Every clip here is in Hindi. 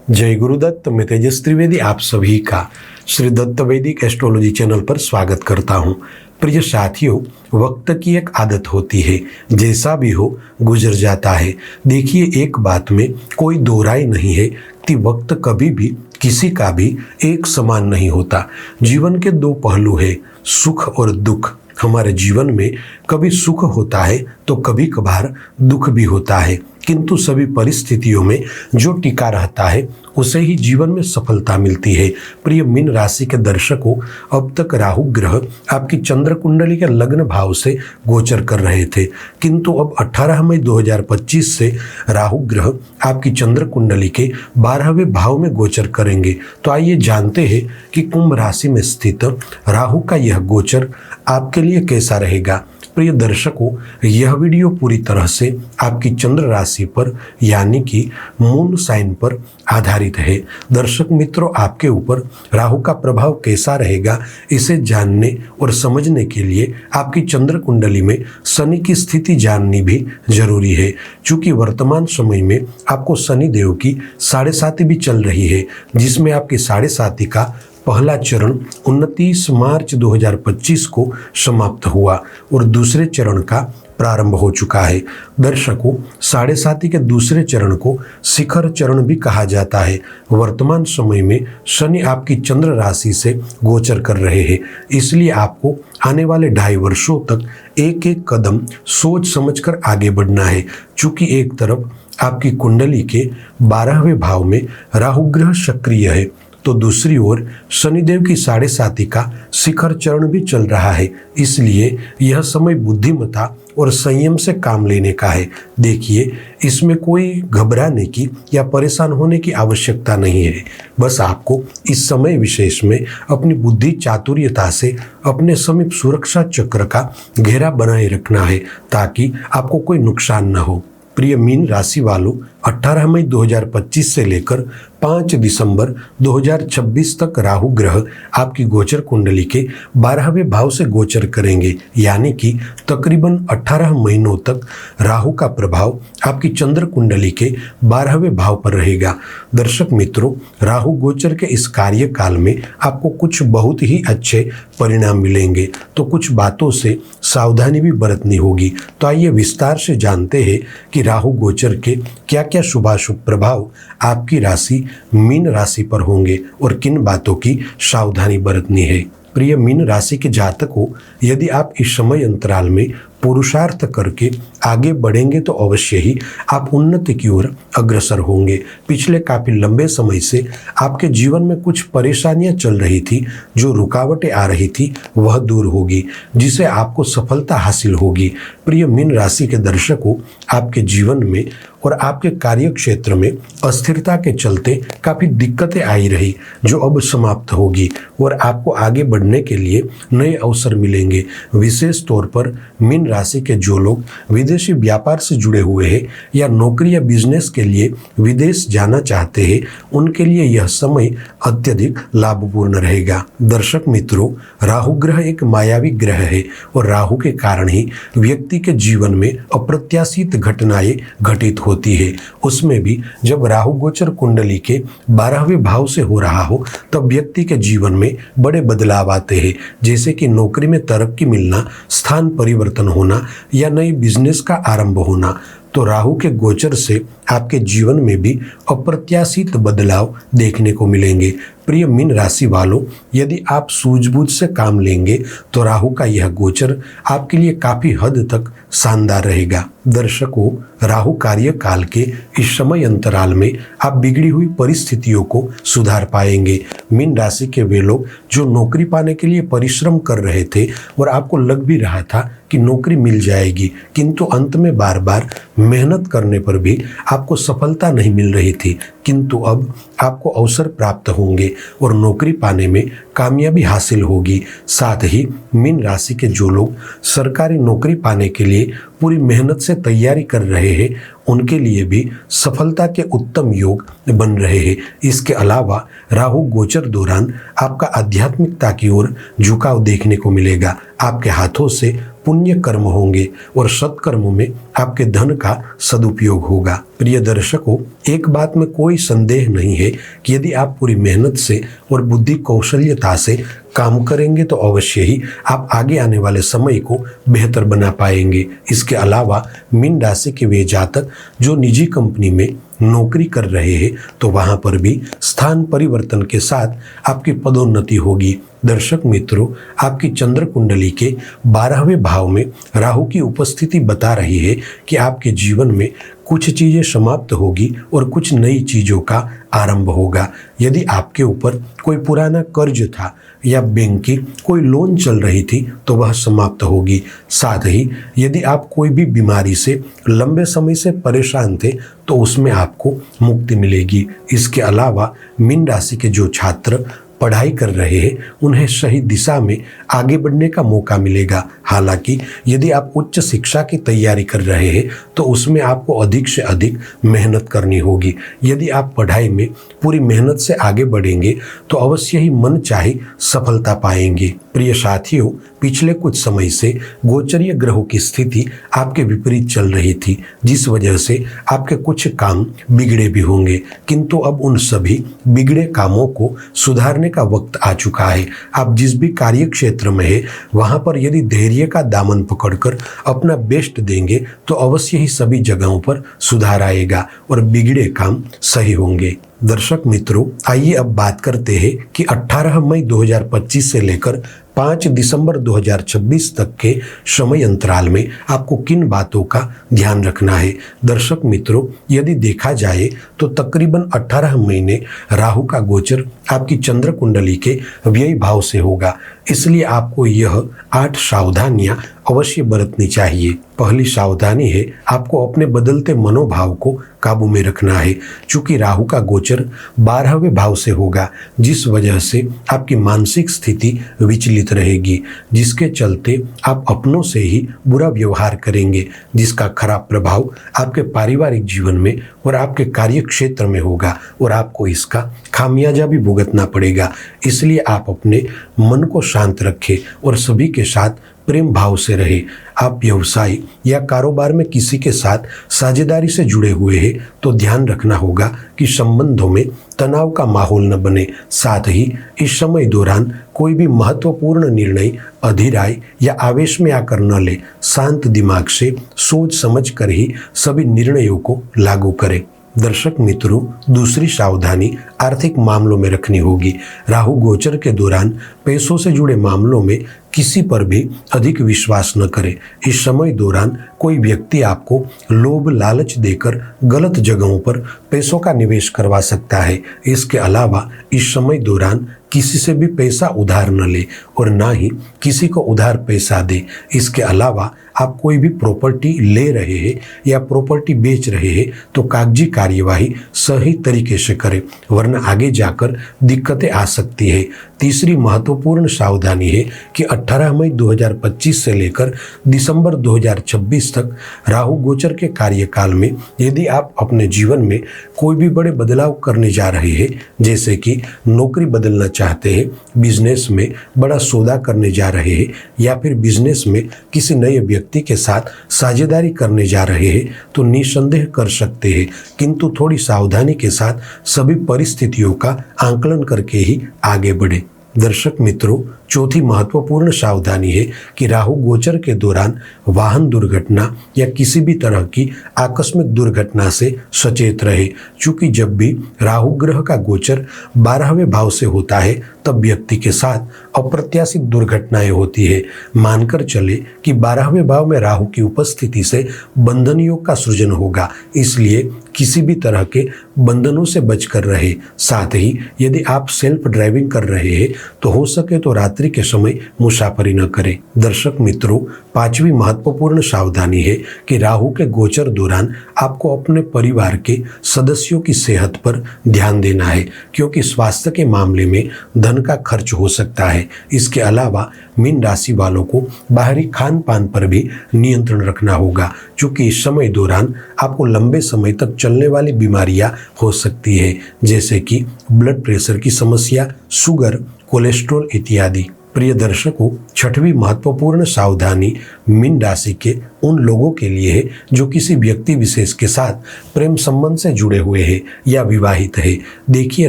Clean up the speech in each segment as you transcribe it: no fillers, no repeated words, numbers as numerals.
जय गुरुदत्त। मैं तेजस त्रिवेदी आप सभी का श्री दत्त वैदिक एस्ट्रोलॉजी चैनल पर स्वागत करता हूं। प्रिय साथियों, वक्त की एक आदत होती है, जैसा भी हो गुजर जाता है। देखिए, एक बात में कोई दो राय नहीं है कि वक्त कभी भी किसी का भी एक समान नहीं होता। जीवन के दो पहलू है, सुख और दुख। हमारे जीवन में कभी सुख होता है तो कभी कभार दुख भी होता है, किंतु सभी परिस्थितियों में जो टिका रहता है उसे ही जीवन में सफलता मिलती है। प्रिय मीन राशि के दर्शकों, अब तक राहु ग्रह आपकी चंद्र कुंडली के लग्न भाव से गोचर कर रहे थे, किंतु अब 18 मई 2025 से राहु ग्रह आपकी चंद्र कुंडली के 12वें भाव में गोचर करेंगे। तो आइए जानते हैं कि कुंभ राशि में स्थित राहु का यह गोचर आपके लिए कैसा रहेगा। प्रिय दर्शकों, यह वीडियो पूरी तरह से आपकी चंद्र राशि पर यानी कि मून साइन पर आधारित है। दर्शक मित्रों, आपके ऊपर राहु का प्रभाव कैसा रहेगा, इसे जानने और समझने के लिए आपकी चंद्र कुंडली में शनि की स्थिति जाननी भी जरूरी है। चूंकि वर्तमान समय में आपको शनि देव की 7.5 भी चल रही है, जिसमें आपकी 7.5 का पहला चरण 29 मार्च 2025 को समाप्त हुआ और दूसरे चरण का प्रारंभ हो चुका है। दर्शकों, 7.5 के दूसरे चरण को शिखर चरण भी कहा जाता है। वर्तमान समय में शनि आपकी चंद्र राशि से गोचर कर रहे हैं, इसलिए आपको आने वाले 2.5 वर्षों तक एक एक कदम सोच समझकर आगे बढ़ना है। चूंकि एक तरफ आपकी कुंडली के 12वें भाव में राहु ग्रह सक्रिय है, तो दूसरी ओर शनिदेव की 7.5 का शिखर चरण भी चल रहा है, इसलिए यह समय बुद्धिमत्ता और संयम से काम लेने का है। देखिए, इसमें कोई घबराने की या परेशान होने की आवश्यकता नहीं है। बस आपको इस समय विशेष में अपनी बुद्धि चातुर्यता से अपने समीप सुरक्षा चक्र का घेरा बनाए रखना है, ताकि आपको कोई नुकसान न हो। प्रिय मीन राशि वालों, 18 मई 2025 से लेकर 5 दिसंबर 2026 तक राहु ग्रह आपकी गोचर कुंडली के 12वें भाव से गोचर करेंगे, यानी कि तकरीबन 18 महीनों तक राहु का प्रभाव आपकी चंद्र कुंडली के 12वें भाव पर रहेगा। दर्शक मित्रों, राहु गोचर के इस कार्यकाल में आपको कुछ बहुत ही अच्छे परिणाम मिलेंगे, तो कुछ बातों से सावधानी भी बरतनी होगी। तो आइए विस्तार से जानते हैं कि राहु गोचर के क्या क्या शुभाशुभ प्रभाव आपकी राशि मीन राशि पर होंगे और किन बातों की सावधानी बरतनी है। प्रिय मीन राशि के जातकों, यदि आप इस समय अंतराल में पुरुषार्थ करके आगे बढ़ेंगे तो अवश्य ही आप उन्नति की ओर अग्रसर होंगे। पिछले काफी लंबे समय से आपके जीवन में कुछ परेशानियां चल रही थी, जो रुकावटें आ रही थी वह दूर होगी, जिसे आपको सफलता हासिल होगी। प्रिय मीन राशि के दर्शकों, आपके जीवन में और आपके कार्य क्षेत्र में अस्थिरता के चलते काफी दिक्कतें आई रही, जो अब समाप्त होगी और आपको आगे बढ़ने के लिए नए अवसर मिलेंगे। विशेष तौर पर मीन राशि के जो लोग विदेशी व्यापार से जुड़े हुए हैं या नौकरी या बिजनेस के लिए विदेश जाना चाहते हैं, उनके लिए यह समय अत्यधिक लाभपूर्ण रहेगा। दर्शक मित्रों, राहु ग्रह एक मायावी ग्रह है और राहु के कारण ही व्यक्ति के जीवन में अप्रत्याशित घटनाएं घटित होती है। उसमें भी जब राहु गोचर कुंडली के 12वें भाव से हो रहा हो, तब व्यक्ति के जीवन में बड़े बदलाव आते हैं, जैसे कि नौकरी में तरक्की मिलना, स्थान परिवर्तन होना या नई बिजनेस का आरंभ होना। तो राहु के गोचर से आपके जीवन में भी अप्रत्याशित बदलाव देखने को मिलेंगे। प्रिय मीन राशि वालों, यदि आप सूझबूझ से काम लेंगे तो राहु का यह गोचर आपके लिए काफी हद तक शानदार रहेगा। दर्शकों, राहु कार्यकाल के इस समय अंतराल में आप बिगड़ी हुई परिस्थितियों को सुधार पाएंगे। मीन राशि के वे लोग जो नौकरी पाने के लिए परिश्रम कर रहे थे और आपको लग भी रहा था कि नौकरी मिल जाएगी, किंतु अंत में बार बार मेहनत करने पर भी आपको सफलता नहीं मिल रही थी, किंतु अब आपको अवसर प्राप्त होंगे और नौकरी पाने में कामयाबी हासिल होगी। साथ ही मीन राशि के जो लोग सरकारी नौकरी पाने के लिए पूरी मेहनत से तैयारी कर रहे हैं, उनके लिए भी सफलता के उत्तम योग बन रहे हैं। इसके अलावा राहु गोचर दौरान आपका आध्यात्मिकता की ओर झुकाव देखने को मिलेगा। आपके हाथों से पुण्य कर्म होंगे और सत्कर्मों में आपके धन का सदुपयोग होगा। प्रिय दर्शकों, एक बात में कोई संदेह नहीं है कि यदि आप पूरी मेहनत से और बुद्धि कौशल्यता से काम करेंगे तो अवश्य ही आप आगे आने वाले समय को बेहतर बना पाएंगे। इसके अलावा मीन राशि के वे जातक जो निजी कंपनी में नौकरी कर रहे हैं तो वहां पर भी स्थान परिवर्तन के साथ आपकी पदोन्नति होगी। दर्शक मित्रों, आपकी चंद्र कुंडली के 12वें भाव में राहु की उपस्थिति बता रही है कि आपके जीवन में कुछ चीजें समाप्त होगी और कुछ नई चीजों का आरंभ होगा। यदि आपके ऊपर कोई पुराना कर्ज था या बैंक की कोई लोन चल रही थी तो वह समाप्त होगी। साथ ही यदि आप कोई भी बीमारी से लंबे समय से परेशान थे तो उसमें आपको मुक्ति मिलेगी। इसके अलावा मीन राशि के जो छात्र पढ़ाई कर रहे हैं उन्हें सही दिशा में आगे बढ़ने का मौका मिलेगा। हालांकि यदि आप उच्च शिक्षा की तैयारी कर रहे हैं तो उसमें आपको अधिक से अधिक मेहनत करनी होगी। यदि आप पढ़ाई में पूरी मेहनत से आगे बढ़ेंगे तो अवश्य ही मनचाही सफलता पाएंगे। प्रिय साथियों, पिछले कुछ समय से गोचरीय ग्रहों की स्थिति आपके विपरीत चल रही थी, जिस वजह से आपके कुछ काम बिगड़े भी होंगे, किंतु अब उन सभी बिगड़े कामों को सुधारने का वक्त आ चुका है। आप जिस भी कार्य क्षेत्र में है वहां पर यदि धैर्य का दामन पकड़कर अपना बेस्ट देंगे तो अवश्य ही सभी जगहों पर सुधार आएगा और बिगड़े काम सही होंगे। दर्शक मित्रों, आइए अब बात करते हैं कि 18 मई 2025 से लेकर 5 दिसंबर 2026 तक के समय अंतराल में आपको किन बातों का ध्यान रखना है। दर्शक मित्रों, यदि देखा जाए तो तकरीबन 18 महीने राहु का गोचर आपकी चंद्र कुंडली के व्यय भाव से होगा, इसलिए आपको यह 8 सावधानियां अवश्य बरतनी चाहिए। पहली सावधानी है आपको अपने बदलते मनोभाव को काबू में रखना है। चूंकि राहु का गोचर 12वें भाव से होगा, जिस वजह से आपकी मानसिक स्थिति विचलित रहेगी, जिसके चलते आप अपनों से ही बुरा व्यवहार करेंगे, जिसका खराब प्रभाव आपके पारिवारिक जीवन में और आपके कार्य क्षेत्र में होगा और आपको इसका खामियाजा भी भुगतना पड़ेगा। इसलिए आप अपने मन को शांत रखें और सभी के साथ प्रेम भाव से रहे। आप व्यवसाय या कारोबार में किसी के साथ साझेदारी से जुड़े हुए हैं तो ध्यान रखना होगा कि संबंधों में तनाव का माहौल न बने। साथ ही इस समय दौरान कोई भी महत्वपूर्ण निर्णय अधीराय या आवेश में आकर न ले। शांत दिमाग से सोच समझ कर ही सभी निर्णयों को लागू करें। दर्शक मित्रों, दूसरी सावधानी आर्थिक मामलों में रखनी होगी। राहु गोचर के दौरान पैसों से जुड़े मामलों में किसी पर भी अधिक विश्वास न करें। इस समय दौरान कोई व्यक्ति आपको लोभ लालच देकर गलत जगहों पर पैसों का निवेश करवा सकता है। इसके अलावा इस समय दौरान किसी से भी पैसा उधार न ले और ना ही किसी को उधार पैसा दे। इसके अलावा आप कोई भी प्रॉपर्टी ले रहे हैं या प्रॉपर्टी बेच रहे हैं तो कागजी कार्यवाही सही तरीके से करें, वरना आगे जाकर दिक्कतें आ सकती है। तीसरी महत्वपूर्ण सावधानी है कि 18 मई 2025 से लेकर दिसंबर 2026 तक राहु गोचर के कार्यकाल में यदि आप अपने जीवन में कोई भी बड़े बदलाव करने जा रहे हैं, जैसे कि नौकरी बदलना चाहते हैं, बिजनेस में बड़ा सौदा करने जा रहे हैं या फिर बिजनेस में किसी नए व्यक्ति के साथ साझेदारी करने जा रहे हैं तो निसंदेह कर सकते हैं, किंतु थोड़ी सावधानी के साथ सभी परिस्थितियों का आंकलन करके ही आगे बढ़े। दर्शक मित्रों, चौथी महत्वपूर्ण सावधानी है कि राहु गोचर के दौरान वाहन दुर्घटना या किसी भी तरह की आकस्मिक दुर्घटना से सचेत रहे। चूंकि जब भी राहु ग्रह का गोचर 12वें भाव से होता है तब व्यक्ति के साथ अप्रत्याशित दुर्घटनाएं होती है। मानकर चले कि 12वें भाव में राहु की उपस्थिति से बंधन योग का सृजन होगा, इसलिए किसी भी तरह के बंधनों से बचकर रहे। साथ ही यदि आप सेल्फ ड्राइविंग कर रहे हैं तो हो सके तो रात्रि के समय मुसाफरी न करें। दर्शक मित्रों, पांचवी महत्वपूर्ण सावधानी है कि राहु के गोचर दौरान आपको अपने परिवार के सदस्यों की सेहत पर ध्यान देना है, क्योंकि स्वास्थ्य के मामले में धन का खर्च हो सकता है। इसके अलावा मीन राशि वालों को बाहरी खान पान पर भी नियंत्रण रखना होगा, क्योंकि इस समय दौरान आपको लंबे समय तक चलने वाली बीमारियां हो सकती है, जैसे कि ब्लड प्रेशर की समस्या, शुगर, कोलेस्ट्रॉल इत्यादि। प्रिय दर्शकों, छठवीं महत्वपूर्ण सावधानी मीन राशि के उन लोगों के लिए है जो किसी व्यक्ति विशेष के साथ प्रेम संबंध से जुड़े हुए हैं या विवाहित है। देखिए,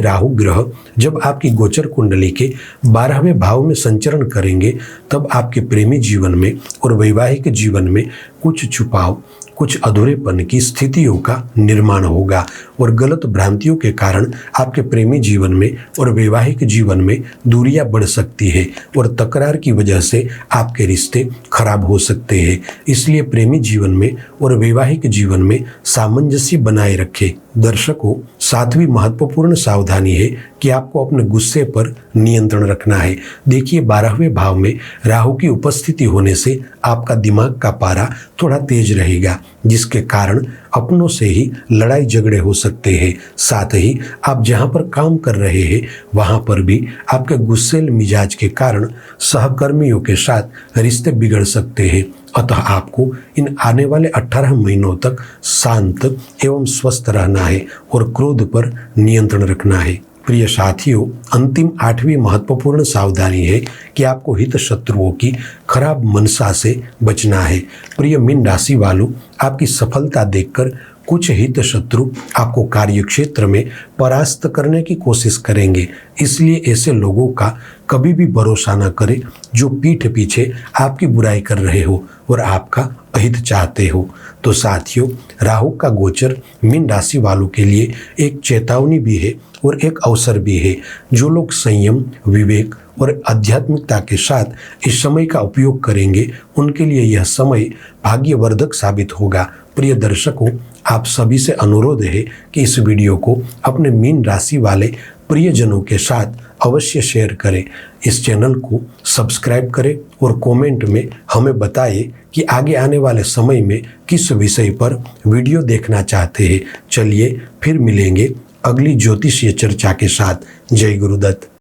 राहु ग्रह जब आपकी गोचर कुंडली के 12वें भाव में संचरण करेंगे तब आपके प्रेमी जीवन में और वैवाहिक जीवन में कुछ छुपाव, कुछ अधूरेपन की स्थितियों का निर्माण होगा और गलत भ्रांतियों के कारण आपके प्रेमी जीवन में और वैवाहिक जीवन में दूरियां बढ़ सकती है और तकरार की वजह से आपके रिश्ते खराब हो सकते हैं। इसलिए प्रेमी जीवन में और वैवाहिक जीवन में सामंजस्य बनाए रखें। दर्शकों, 7वीं महत्वपूर्ण सावधानी है कि आपको अपने गुस्से पर नियंत्रण रखना है। देखिए, 12वें भाव में राहु की उपस्थिति होने से आपका दिमाग का पारा थोड़ा तेज रहेगा, जिसके कारण अपनों से ही लड़ाई झगड़े हो सकते हैं। साथ ही आप जहां पर काम कर रहे हैं वहां पर भी आपके गुस्सेल मिजाज के कारण सहकर्मियों के साथ रिश्ते बिगड़ सकते हैं। अतः आपको इन आने वाले 18 महीनों तक शांत एवं स्वस्थ रहना है और क्रोध पर नियंत्रण रखना है। प्रिय साथियों, अंतिम 8वीं महत्वपूर्ण सावधानी है कि आपको हित शत्रुओं की खराब मनसा से बचना है। प्रिय मीन राशि वालों, आपकी सफलता देखकर कुछ हित शत्रु आपको कार्यक्षेत्र में परास्त करने की कोशिश करेंगे। इसलिए ऐसे लोगों का कभी भी भरोसा न करें जो पीठ पीछे आपकी बुराई कर रहे हो और आपका अहित चाहते हो। तो साथियों, राहु का गोचर मीन राशि वालों के लिए एक चेतावनी भी है और एक अवसर भी है। जो लोग संयम, विवेक और आध्यात्मिकता के साथ इस समय का उपयोग करेंगे उनके लिए यह समय भाग्यवर्धक साबित होगा। प्रिय दर्शकों, आप सभी से अनुरोध है कि इस वीडियो को अपने मीन राशि वाले प्रियजनों के साथ अवश्य शेयर करें। इस चैनल को सब्सक्राइब करें और कमेंट में हमें बताएं कि आगे आने वाले समय में किस विषय पर वीडियो देखना चाहते हैं। चलिए फिर मिलेंगे अगली ज्योतिषीय चर्चा के साथ। जय गुरुदत्त।